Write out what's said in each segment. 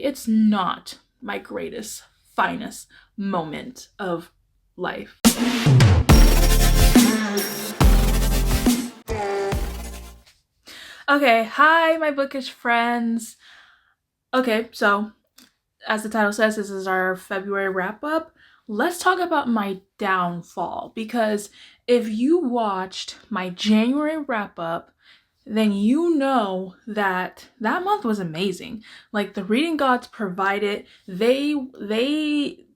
It's not my greatest, finest moment of life. Okay, hi, my bookish friends. Okay, so as the title says, this is our February wrap up. Let's talk about my downfall, because if you watched my January wrap up, then you know that that month was amazing. Like, the reading gods provided, they they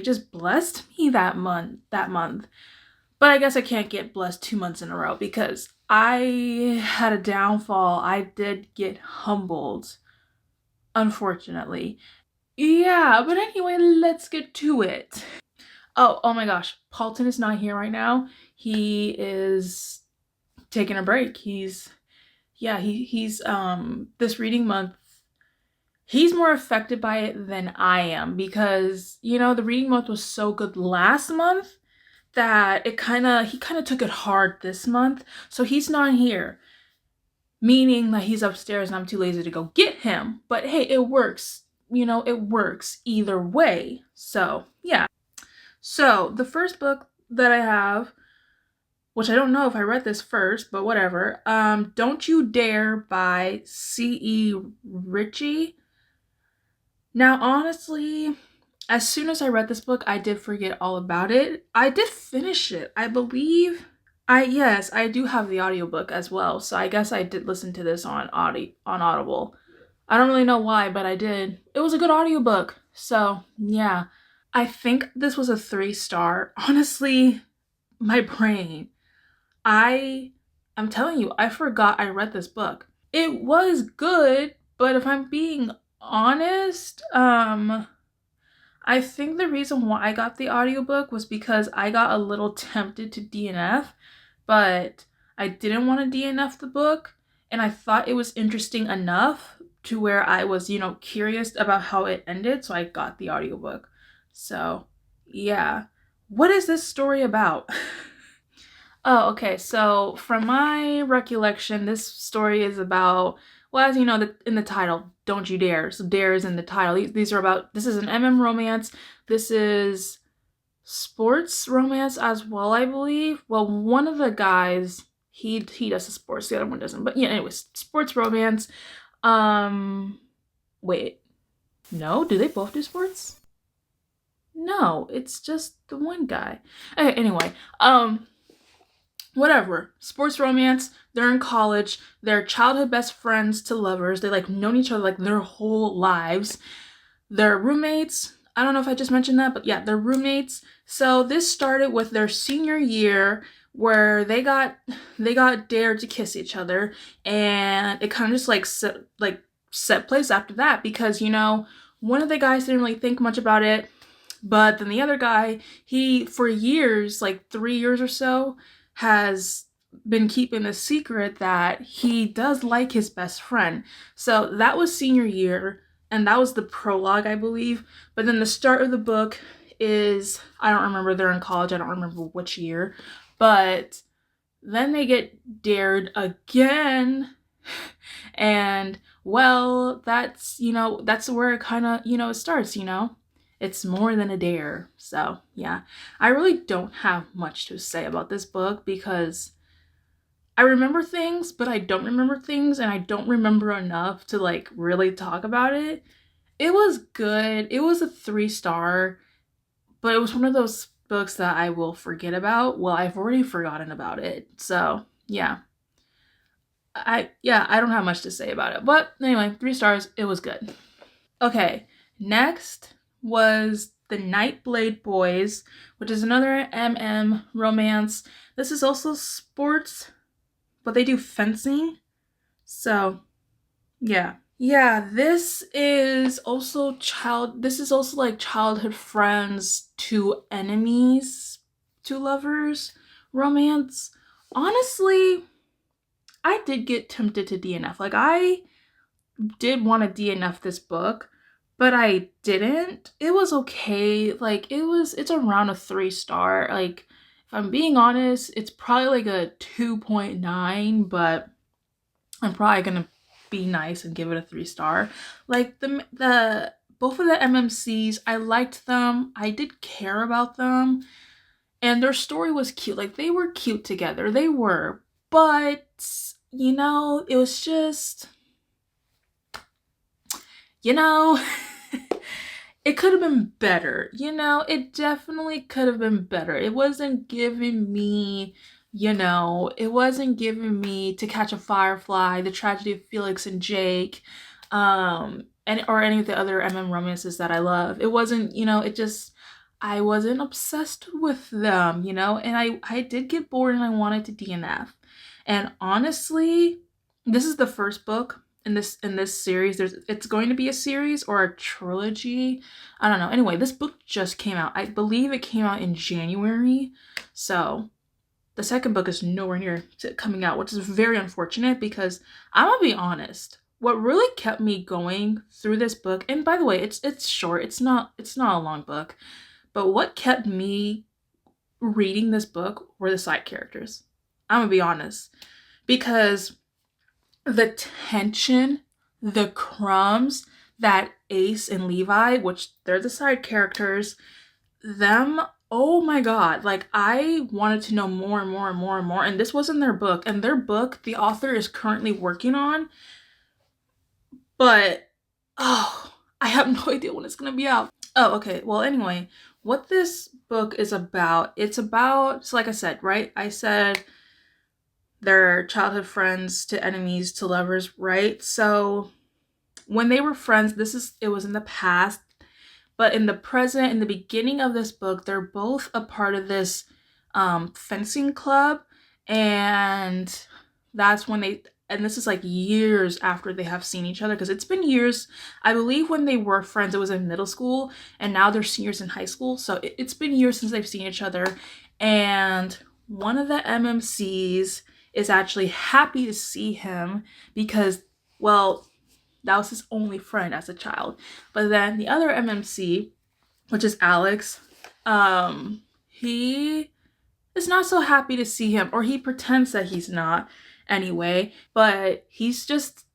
just blessed me that month. But I guess I can't get blessed 2 months in a row because I had a downfall. I did get humbled, unfortunately. Yeah, but anyway, let's get to it. Oh my gosh, Paulton is not here right now. He is taking a break. He's this reading month, he's more affected by it than I am, because the reading month was so good last month that he kind of took it hard this month. So he's not here, meaning that he's upstairs and I'm too lazy to go get him. But hey, it works. It works either way. So yeah. So the first book that I have, which I don't know if I read this first, but whatever. Don't You Dare by C.E. Ricci. Now, honestly, as soon as I read this book, I did forget all about it. I did finish it, I believe. Yes, I do have the audiobook as well, so I guess I did listen to this on Audible. I don't really know why, but I did. It was a good audiobook, so yeah. I think this was a 3-star. Honestly, my brain. I'm telling you, I forgot I read this book. It was good, but if I'm being honest, I think the reason why I got the audiobook was because I got a little tempted to DNF, but I didn't want to DNF the book, and I thought it was interesting enough to where I was, curious about how it ended, so I got the audiobook. So, yeah. What is this story about? Oh, okay. So, from my recollection, this story is about, well, as you know, in the title, Don't You Dare. So, dare is in the title. These are about, this is an romance. This is sports romance as well, I believe. Well, one of the guys, he does the sports, the other one doesn't. But yeah, anyways, sports romance. Wait. No? Do they both do sports? No, it's just the one guy. Okay, anyway, whatever. Sports romance. They're in college. They're childhood best friends to lovers. They known each other their whole lives. They're roommates. I don't know if I just mentioned that, but yeah, they're roommates. So this started with their senior year, where they got dared to kiss each other, and it kind of just set place after that, because one of the guys didn't really think much about it, but then the other guy, he for years, 3 years or so, has been keeping the secret that he does like his best friend. So that was senior year, and that was the prologue, I believe. But then the start of the book is, I don't remember, they're in college, I don't remember which year, but then they get dared again, and well, that's where it kind of, it starts, It's more than a dare. So, yeah. I really don't have much to say about this book, because I remember things, but I don't remember things, and I don't remember enough to really talk about it. It was good. It was a 3-star, but it was one of those books that I will forget about. Well, I've already forgotten about it. So, yeah. I don't have much to say about it. But anyway, 3 stars. It was good. Okay, next was The Nightblade Boys, which is another romance. This is also sports, but they do fencing. So, yeah. Yeah, this is also childhood friends to enemies to lovers romance. Honestly, I did get tempted to DNF. I did want to DNF this book, but I didn't. It was okay. It's around a 3-star. If I'm being honest, it's probably a 2.9, but I'm probably gonna be nice and give it a 3-star. Like the both of the MMCs, I liked them. I did care about them. And their story was cute. Like, they were cute together. They were. But, you know, it was just, you know, it could have been better. You know, it definitely could have been better. It wasn't giving me, you know, it wasn't giving me To Catch a Firefly, The Tragedy of Felix and Jake, or any of the other MM romances that I love. It wasn't, you know, it just, I wasn't obsessed with them, you know, and I did get bored and I wanted to DNF. And honestly, this is the first book in this series. It's going to be a series or a trilogy. I don't know. Anyway, this book just came out. I believe it came out in January. So the second book is nowhere near coming out, which is very unfortunate because I'm gonna be honest. What really kept me going through this book, and by the way, it's short. It's not a long book. But what kept me reading this book were the side characters. I'm gonna be honest. Because the tension, the crumbs that Ace and Levi, which they're the side characters, them, oh my god, like I wanted to know more and more and more and more. And this wasn't their book. And their book, the author is currently working on. But, oh, I have no idea when it's gonna be out. Oh, okay. Well, anyway, what this book is about, so like I said, right? I said they're childhood friends to enemies to lovers, right? So when they were friends, it was in the past, but in the present, in the beginning of this book, they're both a part of this fencing club, and that's when and this is like years after they have seen each other, because it's been years. I believe when they were friends, it was in middle school, and now they're seniors in high school. So it's been years since they've seen each other. And one of the MMCs is actually happy to see him because, well, that was his only friend as a child. But then the other MMC, which is Alex, he is not so happy to see him, or he pretends that he's not. Anyway, but he's just,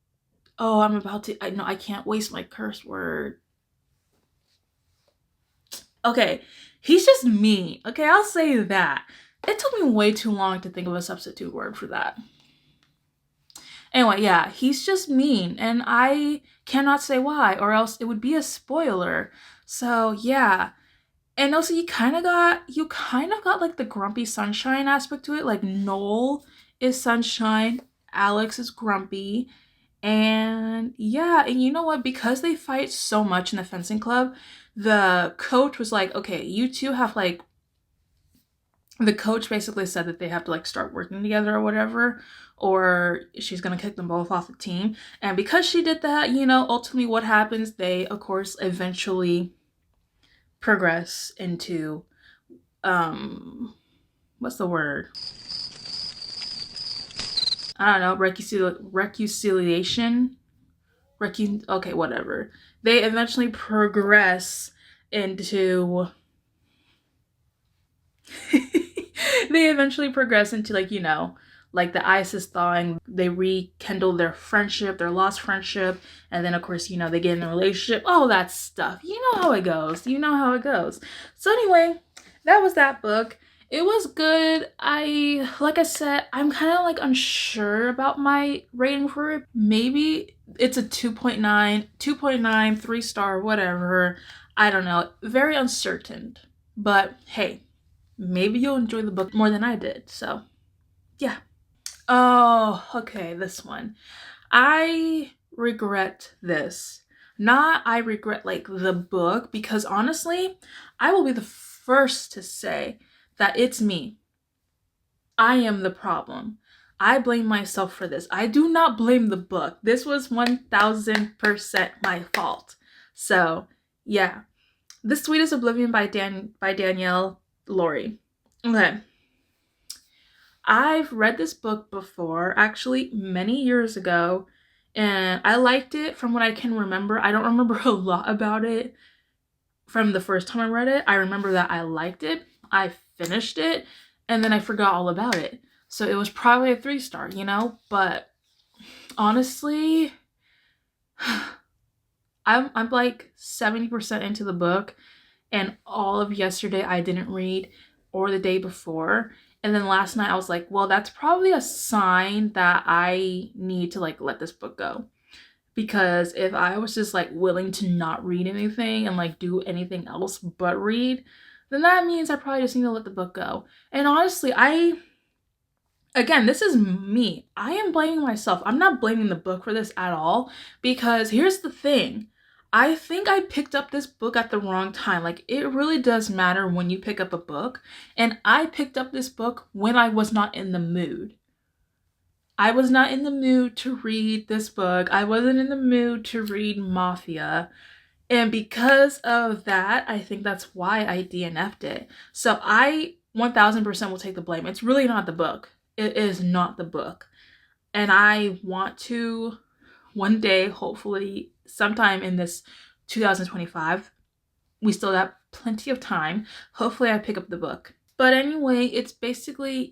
oh, I can't waste my curse word. Okay, he's just mean. Okay, I'll say that. It took me way too long to think of a substitute word for that. Anyway, yeah, he's just mean, and I cannot say why, or else it would be a spoiler. So yeah. And also you kind of got like the grumpy sunshine aspect to it. Like Noel is sunshine, Alex is grumpy, and yeah, and you know what? Because they fight so much in the fencing club, the coach was like, okay, you two have like, the coach basically said that they have to like start working together or whatever, or she's gonna kick them both off the team. And because she did that, you know, ultimately what happens, they of course eventually progress into what's the word? I don't know, reconciliation? Okay, whatever. They eventually progress into like, you know, like the ice is thawing, they rekindle their friendship, their lost friendship, and then of course, you know, they get in a relationship, all that stuff. You know how it goes. So anyway, that was that book. It was good. Like I said, I'm kind of like unsure about my rating for it. Maybe it's a 2.9, 3-star, whatever. I don't know. Very uncertain. But hey, maybe you'll enjoy the book more than I did. So yeah. Oh, okay, this one. I regret this. Not I regret like the book, because honestly, I will be the first to say that it's me. I am the problem. I blame myself for this. I do not blame the book. This was 1000% my fault. So yeah. The Sweetest Oblivion by Danielle Lori. Okay. I've read this book before, actually many years ago, and I liked it from what I can remember. I don't remember a lot about it from the first time I read it. I remember that I liked it, I finished it, and then I forgot all about it. So it was probably a 3-star, you know? But honestly, I'm like 70% into the book, and all of yesterday I didn't read, or the day before. And then last night I was like, well, that's probably a sign that I need to like let this book go. Because if I was just like willing to not read anything and like do anything else but read, then that means I probably just need to let the book go. And honestly, again, this is me. I am blaming myself. I'm not blaming the book for this at all, because here's the thing. I think I picked up this book at the wrong time. Like, it really does matter when you pick up a book. And I picked up this book when I was not in the mood. I was not in the mood to read this book. I wasn't in the mood to read Mafia. And because of that, I think that's why I DNF'd it. So I 1000% will take the blame. It's really not the book. It is not the book. And I want to one day, hopefully sometime in this 2025, we still have plenty of time. Hopefully I pick up the book. But anyway, it's basically,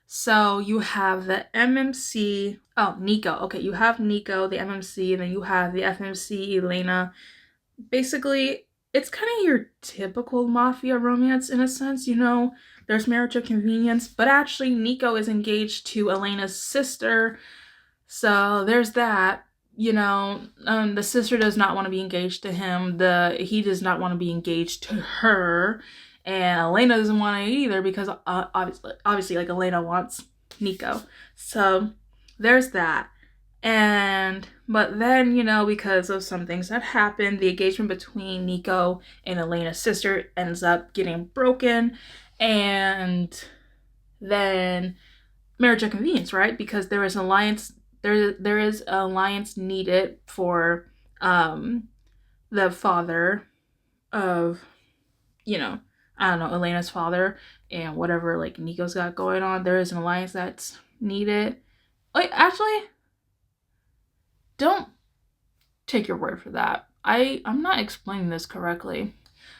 so you have the MMC, Nico. Okay, you have Nico, the MMC, and then you have the FMC, Elena. Basically, it's kind of your typical mafia romance in a sense, There's marriage of convenience, but actually Nico is engaged to Elena's sister. So there's that. The sister does not want to be engaged to him. He does not want to be engaged to her. And Elena doesn't want it either because obviously, like, Elena wants Nico. So there's that. But then, because of some things that happened, the engagement between Nico and Elena's sister ends up getting broken. And then marriage of convenience, right? Because there is an alliance. There is an alliance needed for the father of, I don't know, Elena's father and whatever like Nico's got going on. There is an alliance that's needed. Wait, actually, don't take your word for that. I'm not explaining this correctly.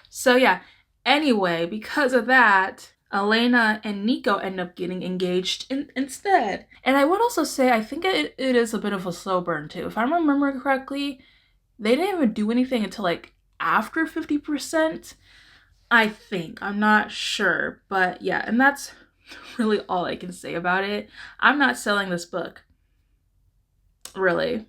So yeah, anyway, because of that, Elena and Nico end up getting engaged instead. And I would also say, I think it is a bit of a slow burn too. If I remember correctly, they didn't even do anything until like after 50%. I think. I'm not sure. But yeah, and that's really all I can say about it. I'm not selling this book. Really.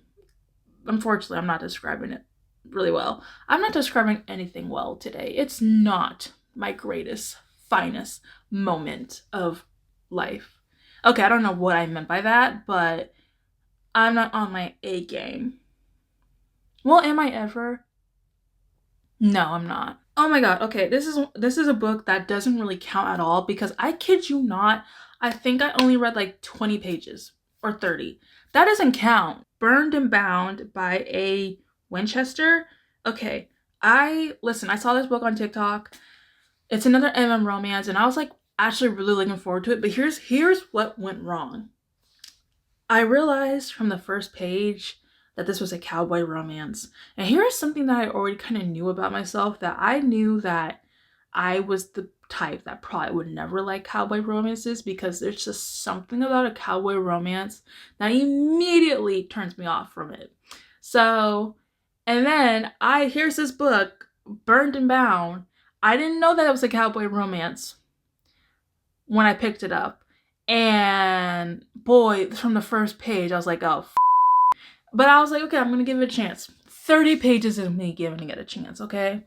Unfortunately, I'm not describing it really well. I'm not describing anything well today. It's not my greatest, finest moment of life. Okay, I don't know what I meant by that, but I'm not on my A game. Well, am I ever? No, I'm not. Oh my god, okay, this is a book that doesn't really count at all because I kid you not, I think I only read like 20 pages or 30. That doesn't count. Burned and Bound by A. Winchester. Okay, I saw this book on TikTok. It's another MM romance, and I was like actually really looking forward to it, but here's what went wrong. I realized from the first page that this was a cowboy romance. And here is something that I already kind of knew about myself, that I knew that I was the type that probably would never like cowboy romances because there's just something about a cowboy romance that immediately turns me off from it. So, and then here's this book, Burned and Bound. I didn't know that it was a cowboy romance when I picked it up. And boy, from the first page, I was like, oh, but I was like, okay, I'm going to give it a chance. 30 pages is me giving it a chance, okay?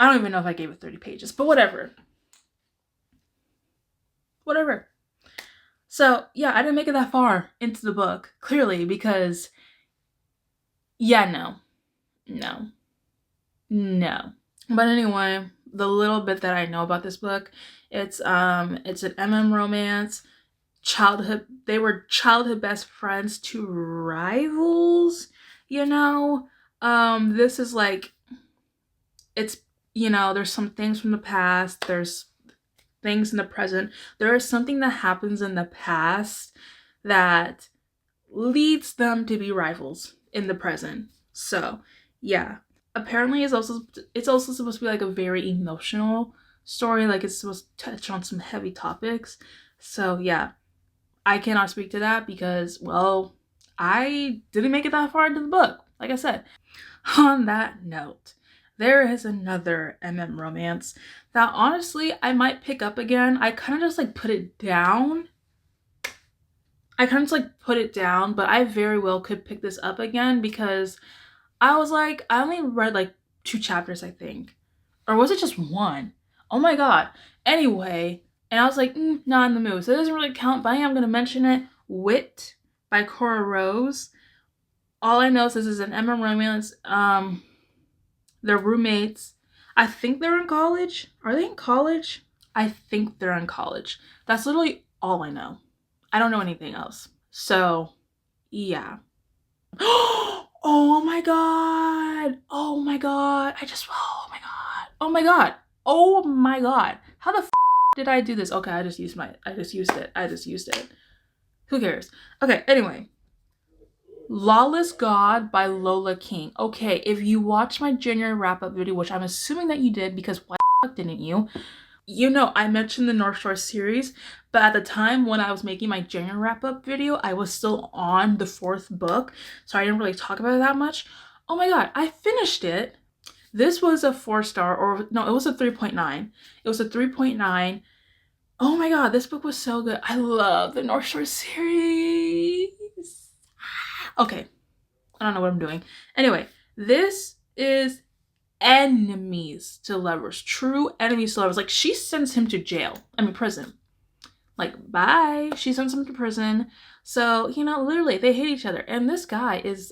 I don't even know if I gave it 30 pages, but whatever. Whatever. So, yeah, I didn't make it that far into the book, clearly, because, yeah, no. But anyway, the little bit that I know about this book, it's an MM romance. They were childhood best friends to rivals, this is like, it's, there's some things from the past, there's things in the present, there is something that happens in the past that leads them to be rivals in the present. So yeah, apparently it's also supposed to be like a very emotional story, like it's supposed to touch on some heavy topics. So yeah, I cannot speak to that because, well, I didn't make it that far into the book, like I said. On that note, there is another romance that honestly I might pick up again. I kind of just like put it down. But I very well could pick this up again because I was like, I only read like 2 chapters, I think. Or was it just 1? Oh my god. Anyway, and I was like, not in the mood. So it doesn't really count, but I am going to mention it. Whit by Cora Rose. All I know is this is an romance. They're roommates. I think they're in college. Are they in college? I think they're in college. That's literally all I know. I don't know anything else. So, yeah. Oh my god. Oh my god. Oh my god. Oh my god. Oh my god. How the did I do this? Okay, I just used it. Who cares? Okay, anyway. Lawless God by Lola King. Okay, if you watched my January wrap-up video, which I'm assuming that you did because why the fuck didn't you? You know, I mentioned the North Shore series, but at the time when I was making my January wrap-up video, I was still on the 4th book, so I didn't really talk about it that much. Oh my god, I finished it. This was a 4-star, or no, it was a 3.9. It was a 3.9. Oh my god, this book was so good. I love the North Shore series. Okay, I don't know what I'm doing. Anyway, this is enemies to lovers. True enemies to lovers. Like, she sends him to jail. I mean, prison. Like, bye. She sends him to prison. So, you know, literally, they hate each other. And this guy is,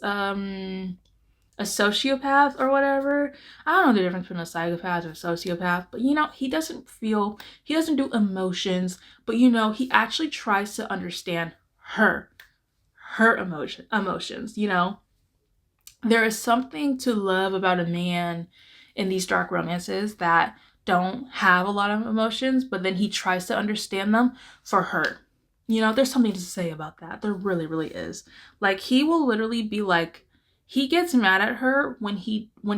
a sociopath or whatever. I don't know the difference between a psychopath or a sociopath. But, you know, he doesn't do emotions. But, you know, he actually tries to understand her emotions, you know. There is something to love about a man in these dark romances that don't have a lot of emotions, but then he tries to understand them for her. You know, there's something to say about that. There really, really is. Like, he will literally be like, he gets mad at her when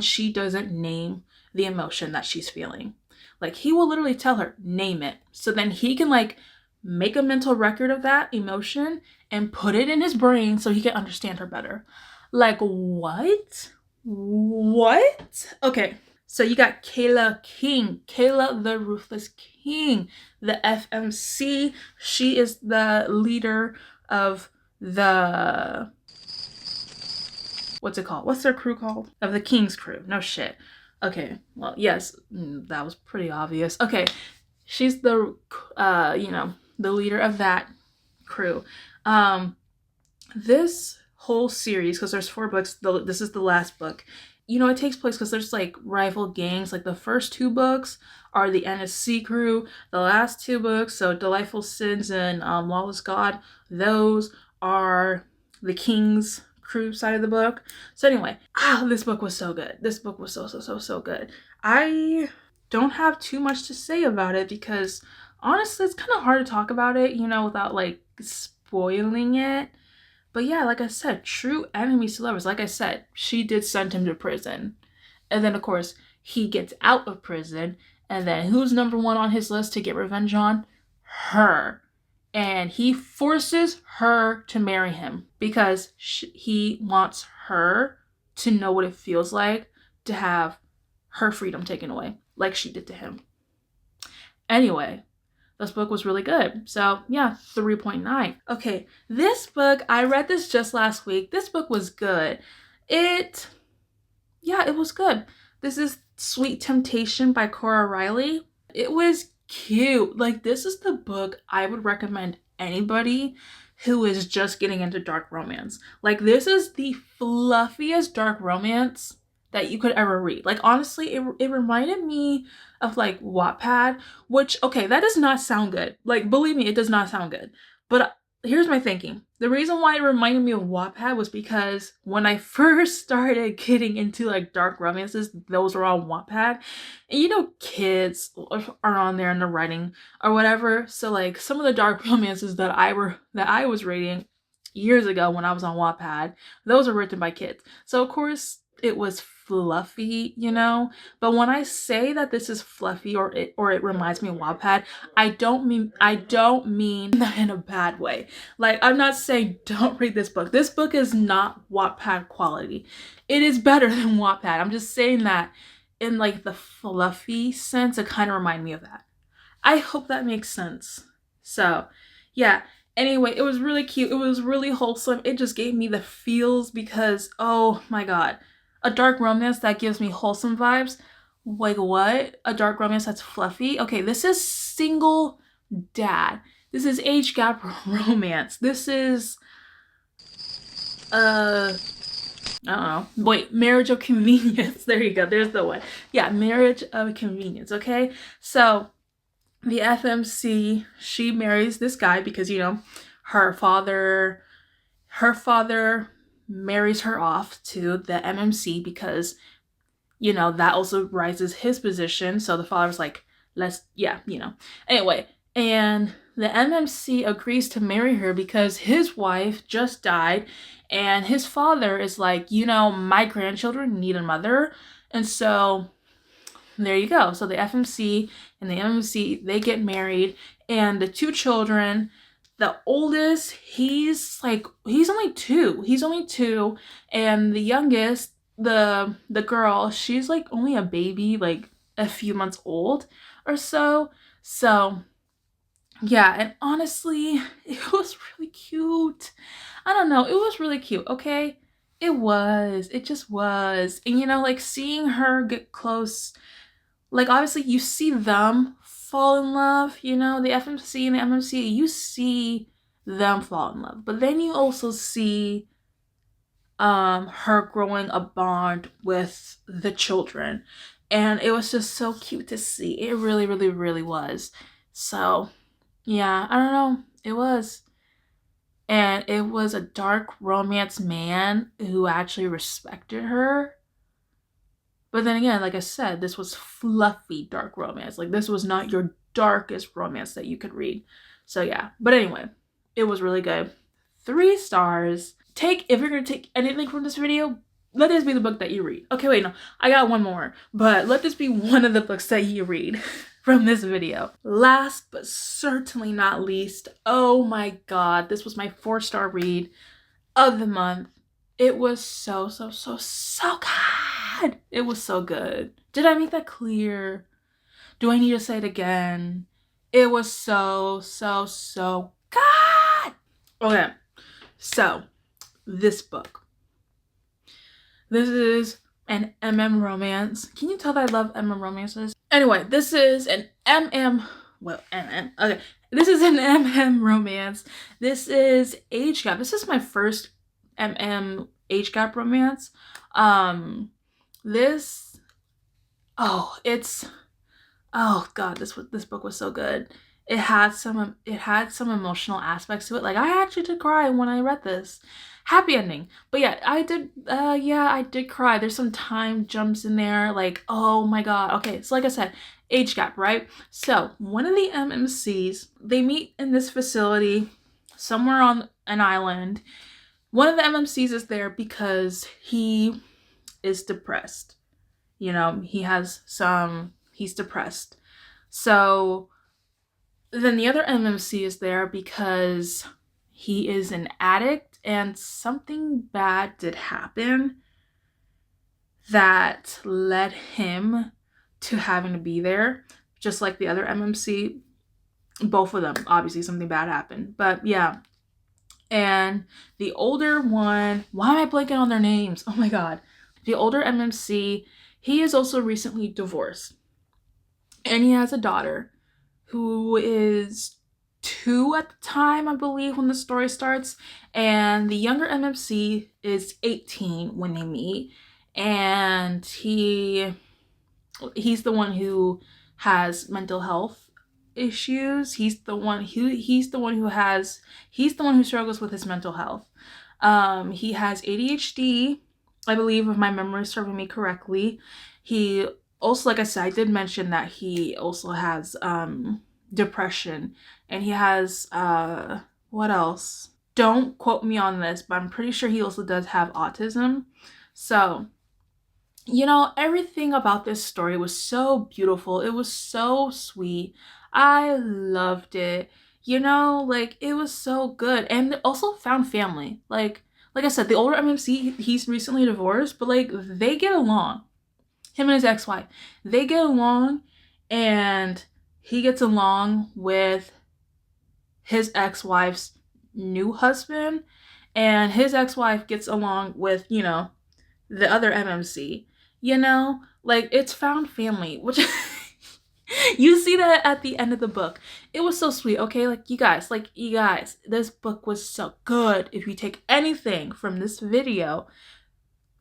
she doesn't name the emotion that she's feeling. Like, he will literally tell her, name it. So then he can like make a mental record of that emotion and put it in his brain so he can understand her better. Like, what? Okay, so you got Kayla King. Kayla the Ruthless King. The FMC. She is the leader of the... What's it called? What's their crew called? Of the King's crew. No shit. Okay, well, yes, that was pretty obvious. Okay, she's the, you know, the leader of that crew. This whole series, because there's 4 books, this is the last book, you know, it takes place because there's like rival gangs. Like, the first 2 books are the NSC crew. The last 2 books, so Delightful Sins and Lawless God, those are the King's crew side of the book. So anyway, this book was so good. This book was so good. I don't have too much to say about it because honestly, it's kind of hard to talk about it, you know, without like spoiling it. But yeah, like I said, true enemies to lovers. Like I said, she did send him to prison. And then, of course, he gets out of prison. And then who's number 1 on his list to get revenge on? Her. And he forces her to marry him because he wants her to know what it feels like to have her freedom taken away, like she did to him. Anyway, this book was really good. So yeah, 3.9. Okay, this book, I read this just last week. This book was good. It was good. This is Sweet Temptation by Cora Reilly. It was cute. Like, this is the book I would recommend anybody who is just getting into dark romance. Like, this is the fluffiest dark romance that you could ever read. Like, honestly, it reminded me of like Wattpad, which, okay, that does not sound good. Like, believe me, it does not sound good. But here's my thinking. The reason why it reminded me of Wattpad was because when I first started getting into like dark romances, those were on Wattpad. And you know, kids are on there and they're writing or whatever. So like some of the dark romances that I was reading years ago when I was on Wattpad, those are written by kids. So of course, it was fluffy, you know. But when I say that this is fluffy or it reminds me of Wattpad, I don't mean that in a bad way. Like, I'm not saying don't read this book. This book is not Wattpad quality. It is better than Wattpad. I'm just saying that in like the fluffy sense, it kind of reminded me of that. I hope that makes sense. So, yeah. Anyway, it was really cute. It was really wholesome. It just gave me the feels because, oh my god, a dark romance that gives me wholesome vibes. Like what? A dark romance that's fluffy? Okay, this is single dad. This is age gap romance. This is, I don't know. Wait, marriage of convenience. There you go. There's the one. Yeah, marriage of convenience. Okay, so the FMC, she marries this guy because, you know, her father marries her off to the MMC because, you know, that also rises his position. So the father's like, yeah, you know. Anyway, and the MMC agrees to marry her because his wife just died and his father is like, you know, my grandchildren need a mother. And so there you go. So the FMC and the MMC, they get married, and the two children, the oldest, he's only two, and the youngest, the girl, she's like only a baby, like a few months old or so. So yeah, and honestly, it was really cute. I don't know, it was really cute, okay? It just was. And you know, like seeing her get close, like obviously you see them fall in love, you know, the FMC and the MMC, you see them fall in love, but then you also see her growing a bond with the children, and it was just so cute to see. It really, really, really was. So yeah, I don't know, it was. And it was a dark romance man who actually respected her. But then again, like I said, this was fluffy dark romance. Like, this was not your darkest romance that you could read. So yeah. But anyway, it was really good. 3 stars. If you're gonna take anything from this video, let this be the book that you read. Okay, wait, no. I got one more. But let this be one of the books that you read from this video. Last but certainly not least, oh my god, this was my 4-star read of the month. It was so good. It was so good. Did I make that clear? Do I need to say it again? It was so good. Okay, so this book. This is an MM romance. Can you tell that I love MM romances? Anyway, this is an okay. This is an MM romance. This is age gap. This is my first MM age gap romance. This, oh god, this book was so good. It had some emotional aspects to it. Like, I actually did cry when I read this. Happy ending. But yeah, I did cry. There's some time jumps in there, like, oh my god. Okay, so like I said, age gap, right? So one of the MMCs, they meet in this facility somewhere on an island. One of the MMCs is there because he is depressed. You know, he's depressed. So then the other MMC is there because he is an addict and something bad did happen that led him to having to be there. Just like the other MMC, both of them, obviously something bad happened. But yeah. And the older one, why am I blanking on their names? Oh my god. The older MMC, he is also recently divorced. And he has a daughter who is 2 at the time, I believe, when the story starts. And the younger MMC is 18 when they meet. And he's the one who has mental health issues. He's the one who struggles with his mental health. He has ADHD, I believe, if my memory is serving me correctly. He also, like I said, I did mention that he also has depression, and he has what else? Don't quote me on this, but I'm pretty sure he also does have autism. So You know, everything about this story was so beautiful. It was so sweet. I loved it. You know, like it was so good. And also found family. Like I said, the older MMC, he's recently divorced, but like they get along. Him and his ex-wife. They get along, and he gets along with his ex-wife's new husband, and his ex-wife gets along with, you know, the other MMC. You know, like it's found family, which you see that at the end of the book. It was so sweet, okay? Like you guys, this book was so good. If you take anything from this video,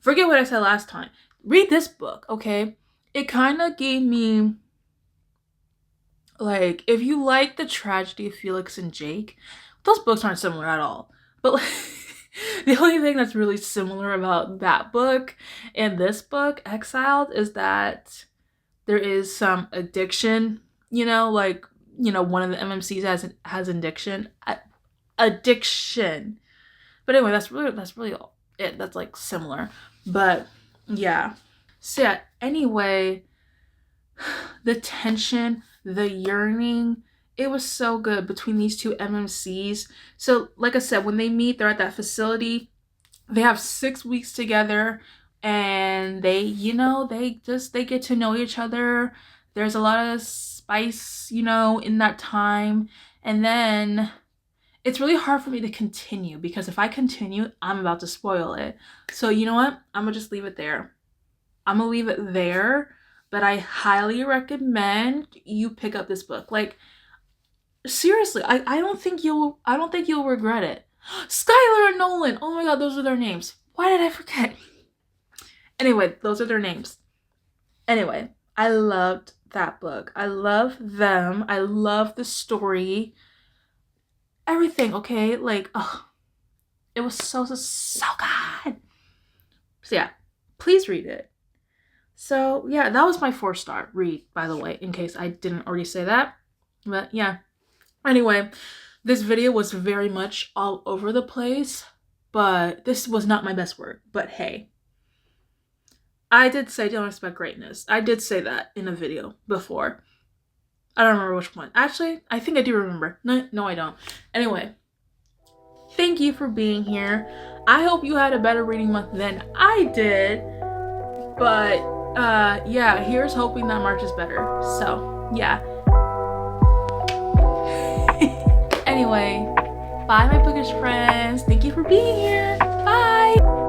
forget what I said last time. Read this book, okay? It kind of gave me, like, if you like the tragedy of Felix and Jake, those books aren't similar at all. But like, the only thing that's really similar about that book and this book, Exiled, is that there is some addiction, you know, like, you know, one of the MMCs has addiction. Addiction. But anyway, that's really all it. That's like similar. But yeah. So yeah, anyway, the tension, the yearning, it was so good between these two MMCs. So like I said, when they meet, they're at that facility. They have 6 weeks together, and they, you know, they get to know each other. There's a lot of spice, you know, in that time. And then it's really hard for me to continue, because if I continue, I'm about to spoil it. So you know what? I'm gonna just leave it there. I'm gonna leave it there, but I highly recommend you pick up this book. Like, seriously, I don't think you'll regret it. Skylar and Nolan. Oh my god, those are their names. Why did I forget? Anyway, those are their names. Anyway, I loved that book. I love them. I love the story. Everything, okay? Like, oh, it was so good. So yeah, please read it. So yeah, that was my 4-star read, by the way, in case I didn't already say that. But yeah. Anyway, this video was very much all over the place, but this was not my best work. But hey, I did say don't expect greatness. I did say that in a video before. I don't remember which one. Actually, I think I do remember. No, I don't. Anyway, thank you for being here. I hope you had a better reading month than I did. But yeah, here's hoping that March is better. So yeah. Anyway, bye my bookish friends. Thank you for being here. Bye.